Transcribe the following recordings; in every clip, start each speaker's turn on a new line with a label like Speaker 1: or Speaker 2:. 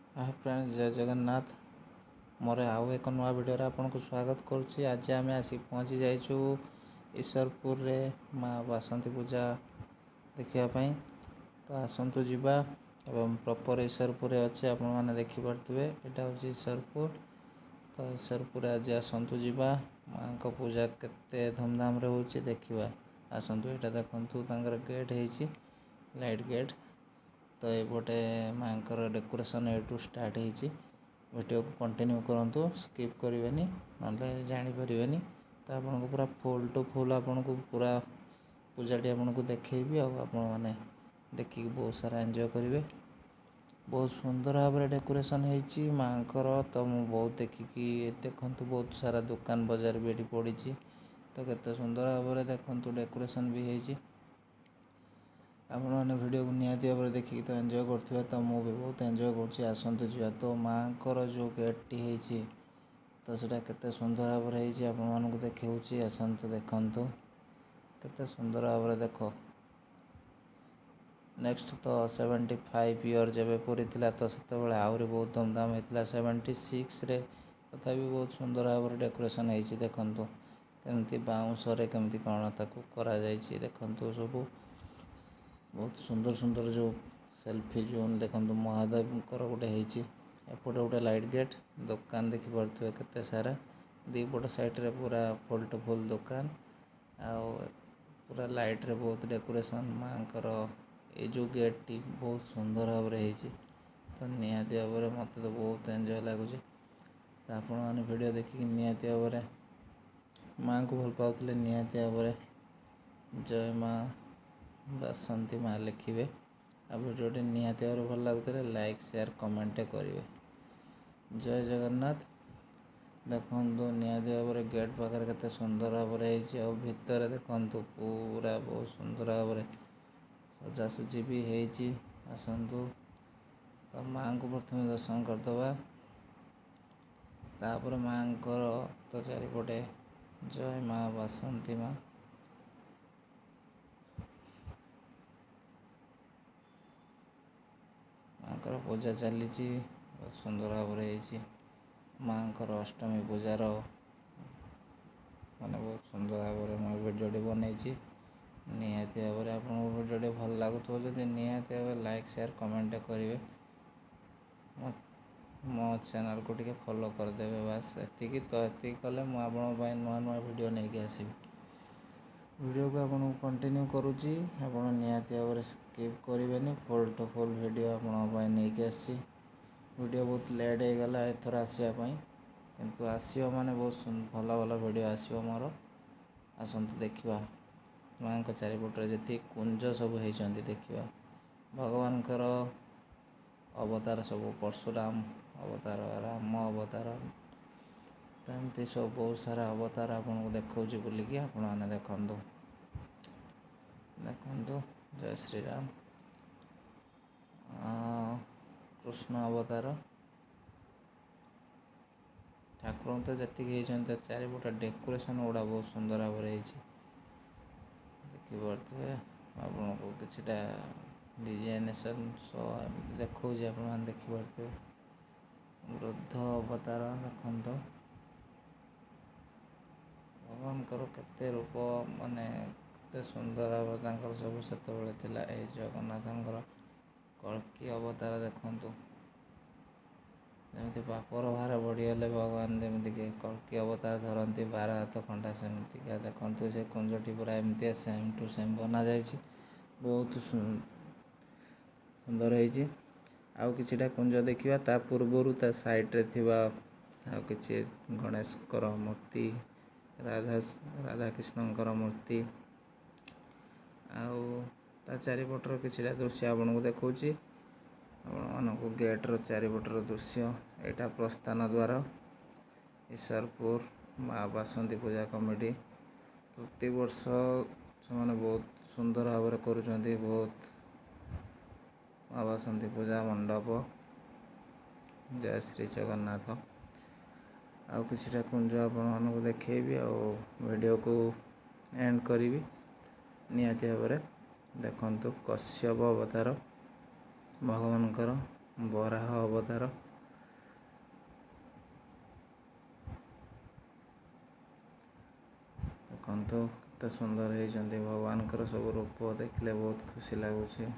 Speaker 1: Hi friends, जय जगन्नाथ। मोर आउ एक नुआ वीडियो आपको स्वागत करुच्ची। आज आम आसिक पहुँची जाइछु ईश्वरपुर रे माँ बासंती पूजा देखापी। तो आसतु जीवा एवं प्रॉपर ईश्वरपुर अच्छे आपण मैंने देखिपे। यहाँ हूँ ईश्वरपुर। तो ईश्वरपुर आज आसतु जीवा माँ को पूजा केते धूमधाम रे होची देखिबा। आसतु यहाँ देखु गेट है लाइट गेट। तो ये माँ डेकोरेशन एटू स्टार्ट होती। वीडियो को कंटिन्यू करूँ, स्किप करेंगे ना जापर। तो आपको पूरा फुल टू फुल आपन को पूरा पूजाटी आपको देखी आपने देखिए बहुत सारा एंजॉय करेंगे। बहुत सुंदर भाव में डेकोरेशन होती माँ को। तो मुझे बहुत देखिकी देखूँ बहुत सारा दुकान बजार भी ये पड़ी। तो केते सुंदर भाव में देखूँ डेकोरेशन भी होती। आपने वीडियो को निहाती भाव देखिए तो एंजॉय करते। तो मुझे भी बहुत एंजॉय करसतु जा। तो माँ को जो गेटटी होती तो सीटा केते सुंदर भाव में आपको देखा। आसतु देखु केते सुंदर भाव में देख। नेक्स्ट तो 75 ईयर जब पूरी थी तो से आहरी बहुत धूमधाम होता। 76 रे तथा बहुत सुंदर भाव में डेकोरेशन होती। देखु कमी बाउंसरे कमी कौन ताकू करा देखु सब बहुत सुंदर सुंदर जो सेल्फी जोन देखो महादेव गोटे एपटे गोटे लाइट गेट दुकान देखिपे केते सारा दीपट साइड रे पूरा फुल टू फुल दुकान आउ पूरा लाइट रे बहुत डेकोरेशन माँ ये जो गेट टी बहुत सुंदर भाव में होती। तो निहाती भाव में मत तो बहुत एंजॉय लगुच। तो आपण मैंने वीडियो देखिए निहाती भाव में माँ को भल पाते निहाती भाव में जय माँ बासंती माँ लिखे। आ वीडियो निहाती भाव भल लगुले लाइक शेयर कमेंट करेंगे। जय जगन्नाथ। देखु निहाती भाव में गेट पाखे के सुंदर भाव में भितर देखु पूरा बहुत सुंदर भाव में सजासुजी भी होती। आसतु तो माँ को प्रथम दर्शन करदे। तापर माँ तो चारिपटे जय माँ बासंती माँ। माँ पूजा चली बहुत सुंदर भाव में माँ अष्टमी पूजार मैंने बहुत सुंदर भाव में मैं वीडियो बनई। निहाती भाव में आपको वीडियो भल लगुव जब निहाती भाव लाइक शेयर कमेंट करेंगे। मो चैनल को टिके फॉलो करदेवे। बास एतिकी। तो ये कले मुझे नुआ नुआ वीडियो नहीं आसबि। वीडियो को आपको कंटिन्यू करुच्ची आप निहाती भाव में स्किप करेंगे। फुल टू फुल वीडियो आपंपाई नहीं आसी। वीडियो बहुत लेट हो गला एथर आसवाई किंतु आसो माने बहुत भल भल वीडियो आसो मोर। आसतु देखा माँ को चारिपटे जी कुंज सब होती देखा। भगवान अवतार सब परशुराम अवतार राम अवतार तो एमती सब बहुत सारा अवतार आपको देखा बुलिकी आपने देखु देखु जय श्री राम। कृष्ण अवतार ठाकुर तो जी चारिपटा डेकोरेशन गुड़ा बहुत सुंदर भाव में देखिपे। आपको किसी डिजाइनेसन सो देखा देखिपे। वृद्ध अवतार देखो भगवान केते रूप माने केते सुंदर भाव सब से जगन्नाथ कल्कि अवतार देखु जमी पापर भार बढ़ीगले भगवान जमीक कल्कि अवतार धरती 12 हाथ खंडा सेमतिका देखु से कुंजटी पूरा एमती सेम टू सेम बना जा बहुत सुंदर होती। आउ किछिटा कुंज देखा ता पूर्वर ता साइड्रे थिबा आउ किछि गणेश मूर्ति राधाकृष्ण मूर्ति आउ ता चारिपटर किछिटा दृश्य आपको देखा। आपको गेट्र चारिपटर दृश्य यहाँ प्रस्थान द्वार ईश्वरपुर माँ बासंती पूजा कमिटी प्रति वर्ष से बहुत सुंदर भाव में कर बहुत माँ बासंती पूजा मंडप। जय श्री जगन्नाथ। आउ किछिटा कुंज आपको देखेबी आ वीडियो को एंड करी निहाती भाव में देखु कश्यप अवतार भगवान ବରାହ ଅବତାର। ଦେଖନ୍ତୁ କେତେ ସୁନ୍ଦର ହେଇଛନ୍ତି ଭଗବାନଙ୍କର ସବୁ ରୂପ ଦେଖିଲେ ବହୁତ ଖୁସି ଲାଗୁଛି।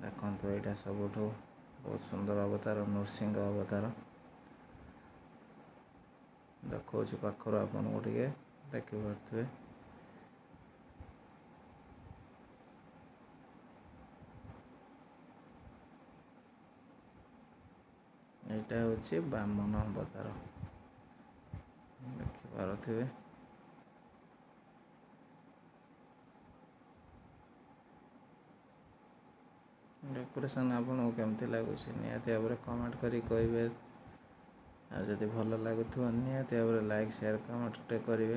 Speaker 1: ଦେଖନ୍ତୁ ଏଇଟା ସବୁଠୁ ବହୁତ ସୁନ୍ଦର ଅବତାର, ନୃସିଂହ ଅବତାର। ଦେଖଉଛି ପାଖରୁ ଆପଣଙ୍କୁ ଟିକେ ଦେଖିପାରୁଥିବେ। ଏଇଟା ହେଉଛି ବାମନ ଅବତାର, ଦେଖିପାରୁଥିବେ। ଡେକୋରେସନ୍ ଆପଣଙ୍କୁ କେମିତି ଲାଗୁଛି ନିହାତି ଭାବରେ କମେଣ୍ଟ କରି କହିବେ। ଆଉ ଯଦି ଭଲ ଲାଗୁଥିବ ନିହାତି ଭାବରେ ଲାଇକ୍ ସେୟାର କମେଣ୍ଟଟେ କରିବେ।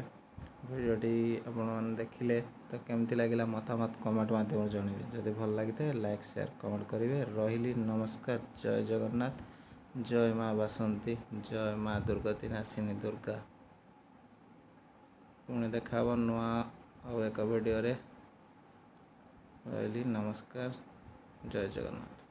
Speaker 1: ଭିଡ଼ିଓଟି ଆପଣମାନେ ଦେଖିଲେ ତ କେମିତି ଲାଗିଲା ମତାମତ କମେଣ୍ଟ ମାଧ୍ୟମରେ ଜଣାଇବେ। ଯଦି ଭଲ ଲାଗିଥାଏ ଲାଇକ୍ ସେୟାର କମେଣ୍ଟ କରିବେ। ରହିଲି, ନମସ୍କାର, ଜୟ ଜଗନ୍ନାଥ, ଜୟ ମା ବାସନ୍ତୀ, ଜୟ ମା ଦୁର୍ଗତି ନାସିନୀ ଦୁର୍ଗା। ପୁଣି ଦେଖା ହେବ ନୂଆ ଆଉ ଏକ ଭିଡ଼ିଓରେ। ରହିଲି, ନମସ୍କାର, ଜୟ ଜଗନ୍ନାଥ।